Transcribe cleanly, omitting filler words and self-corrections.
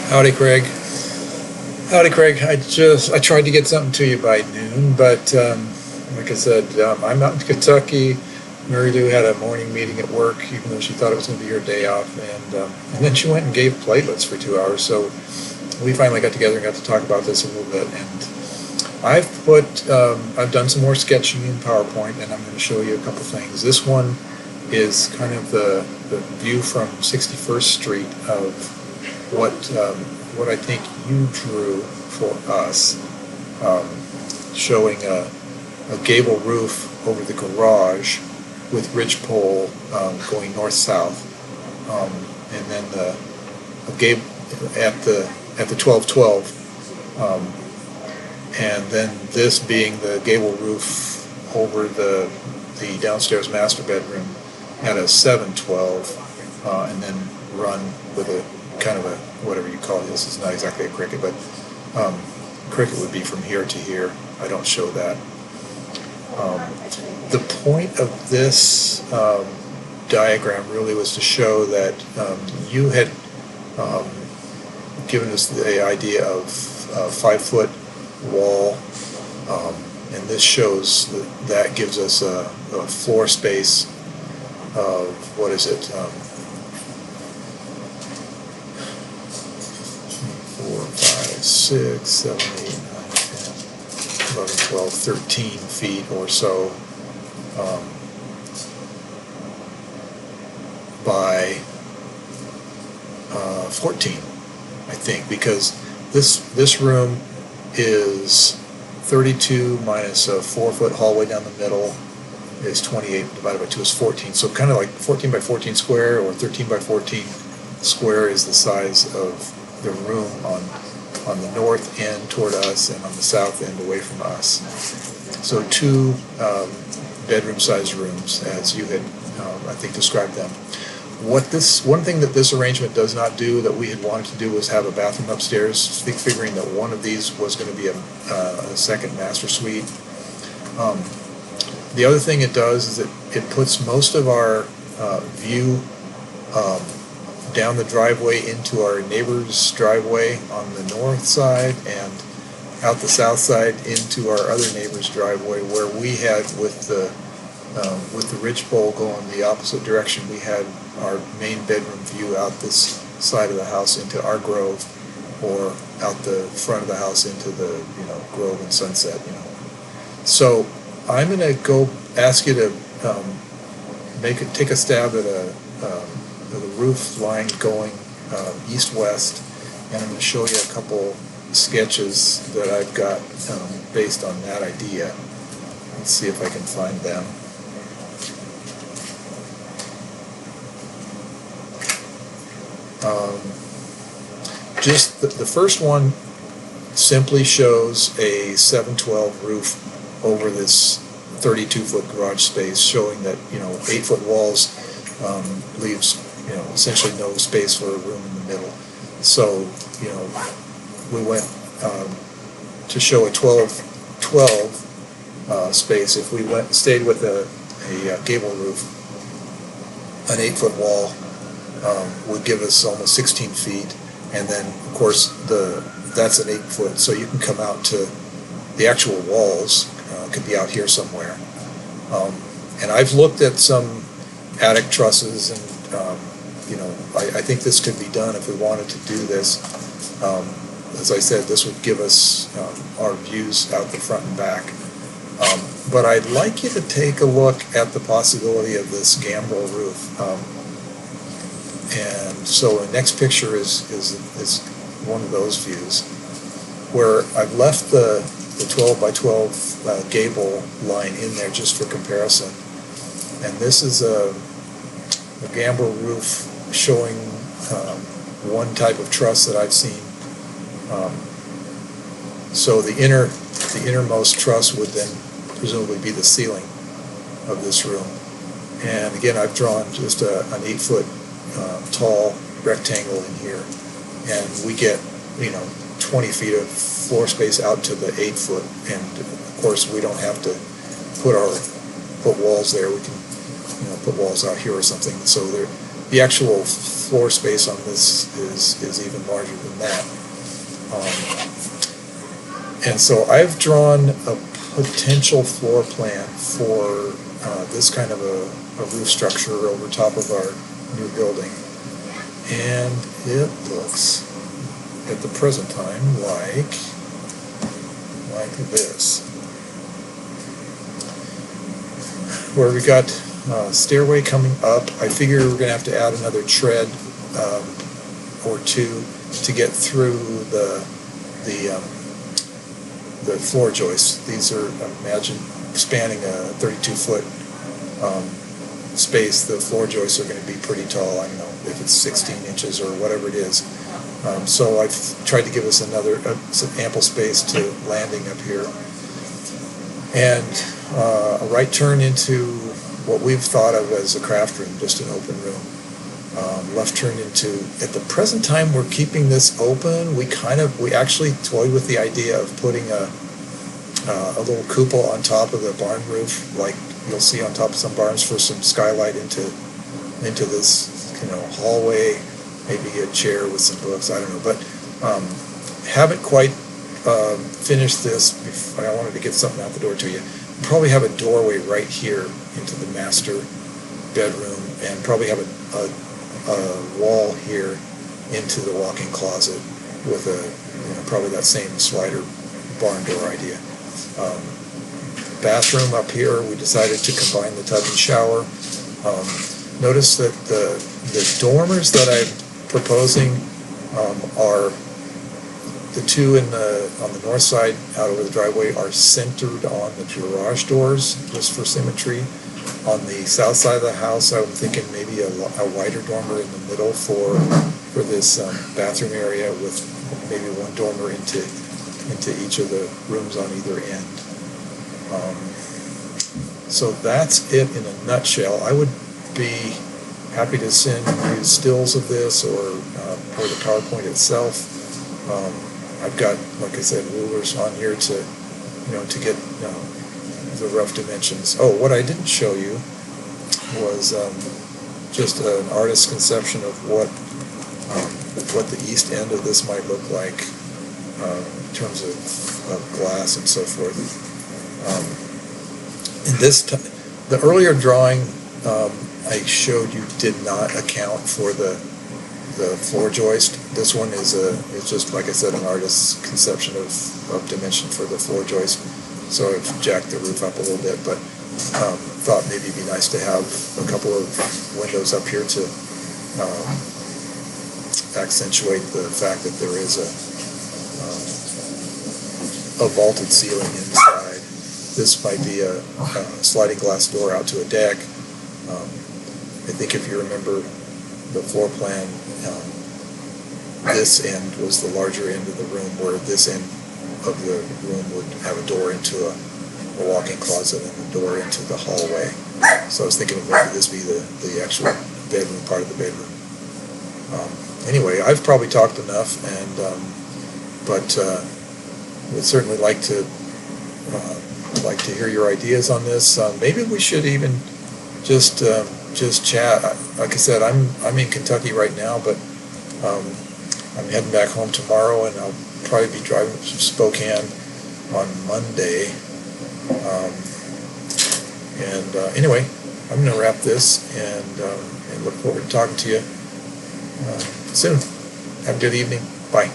Howdy, Craig. Howdy, Craig. I tried to get something to you by noon, but like I said, I'm out in Kentucky. Mary Lou had a morning meeting at work, even though she thought it was going to be her day off, and then she went and gave platelets for 2 hours. So we finally got together and got to talk about this a little bit. And I've done some more sketching in PowerPoint, and I'm going to show you a couple things. This one is kind of the view from 61st Street of what I think you drew for us, showing a gable roof over the garage with ridgepole going north-south, and then a gable at the 1212, and then this being the gable roof over the downstairs master bedroom at a 712, and then run with a kind of a, whatever you call it. This is not exactly a cricket, but cricket would be from here to here. I don't show that. The point of this diagram really was to show that you had given us the idea of a 5-foot wall, and this shows that gives us a floor space of, what is it, 4, 5, 6, 7, 8, 9, 10, 11, 12, 13 feet or so by 14, I think, because this room is 32 minus a 4-foot hallway down the middle is 28, divided by 2 is 14. So kind of like 14 by 14 square, or 13 by 14 square is the size of the room on the north end toward us and on the south end away from us. So 2 bedroom-sized rooms, as you had, I think, described them. One thing that this arrangement does not do that we had wanted to do was have a bathroom upstairs, figuring that one of these was going to be a second master suite. The other thing it does is it puts most of our view down the driveway into our neighbor's driveway on the north side, and out the south side into our other neighbor's driveway, where we had, with the ridgepole going the opposite direction, we had our main bedroom view out this side of the house into our grove, or out the front of the house into the grove and sunset. So I'm going to go ask you to take a stab at the roof line going east-west, and I'm going to show you a couple sketches that I've got based on that idea. Let's see if I can find them. Just the first one simply shows a 712 roof over this 32-foot garage space, showing that 8-foot walls leaves essentially no space for a room in the middle. So we went to show a 12 space. If we stayed with a gable roof, an 8-foot wall would give us almost 16 feet, and then of course that's an 8-foot, so you can come out to the actual walls. Could be out here somewhere. And I've looked at some attic trusses, and I think this could be done if we wanted to do this. As I said, this would give us our views out the front and back. But I'd like you to take a look at the possibility of this gambrel roof. And so the next picture is one of those views, where I've left the 12 by 12 gable line in there just for comparison. And this is a gambrel roof showing one type of truss that I've seen. So the innermost truss would then presumably be the ceiling of this room. And again, I've drawn just an 8-foot tall rectangle in here, and we get 20 feet of floor space out to the 8-foot, and of course we don't have to put walls there. We can put walls out here or something. So the actual floor space on this is even larger than that. And so I've drawn a potential floor plan for this kind of a roof structure over top of our new building, and it looks at the present time like this, where we got stairway coming up. I figure we're going to have to add another tread or two to get through the floor joists. These are, imagine, spanning a 32-foot space. The floor joists are going to be pretty tall. I don't know if it's 16 inches or whatever it is. So I've tried to give us some ample space to landing up here. And a right turn into what we've thought of as a craft room, just an open room. Left turn into, at the present time we're keeping this open. We actually toyed with the idea of putting a little cupola on top of the barn roof, like you'll see on top of some barns, for some skylight into this hallway, maybe a chair with some books, I don't know, but haven't quite finished this. I wanted to get something out the door to you. Probably have a doorway right here into the master bedroom, and probably have a wall here into the walk-in closet with probably that same slider barn door idea. Bathroom up here, we decided to combine the tub and shower. Notice that the dormers that I'm proposing are the two on the north side out over the driveway are centered on the garage doors, just for symmetry. On the south side of the house, I'm thinking maybe a wider dormer in the middle for this bathroom area, with maybe one dormer into each of the rooms on either end. So that's it in a nutshell. I would be happy to send you stills of this or the PowerPoint itself. I've got, like I said, rulers on here to get the rough dimensions. Oh, what I didn't show you was just an artist's conception of what the east end of this might look like in terms of glass and so forth. The earlier drawing I showed you did not account for the floor joist. This one is just, like I said, an artist's conception of dimension for the floor joist. So I've jacked the roof up a little bit, but thought maybe it'd be nice to have a couple of windows up here to accentuate the fact that there is a vaulted ceiling inside. This might be a sliding glass door out to a deck. I think if you remember the floor plan, this end was the larger end of the room, where this end of the room would have a door into a walk-in closet and a door into the hallway. So I was thinking of maybe this be the actual bedroom, part of the bedroom. Anyway, I've probably talked enough, but would certainly like to hear your ideas on this. Maybe we should even just chat. Like I said, I'm in Kentucky right now, but I'm heading back home tomorrow, and I'll probably be driving to Spokane on Monday. Anyway, I'm going to wrap this and look forward to talking to you soon. Have a good evening. Bye.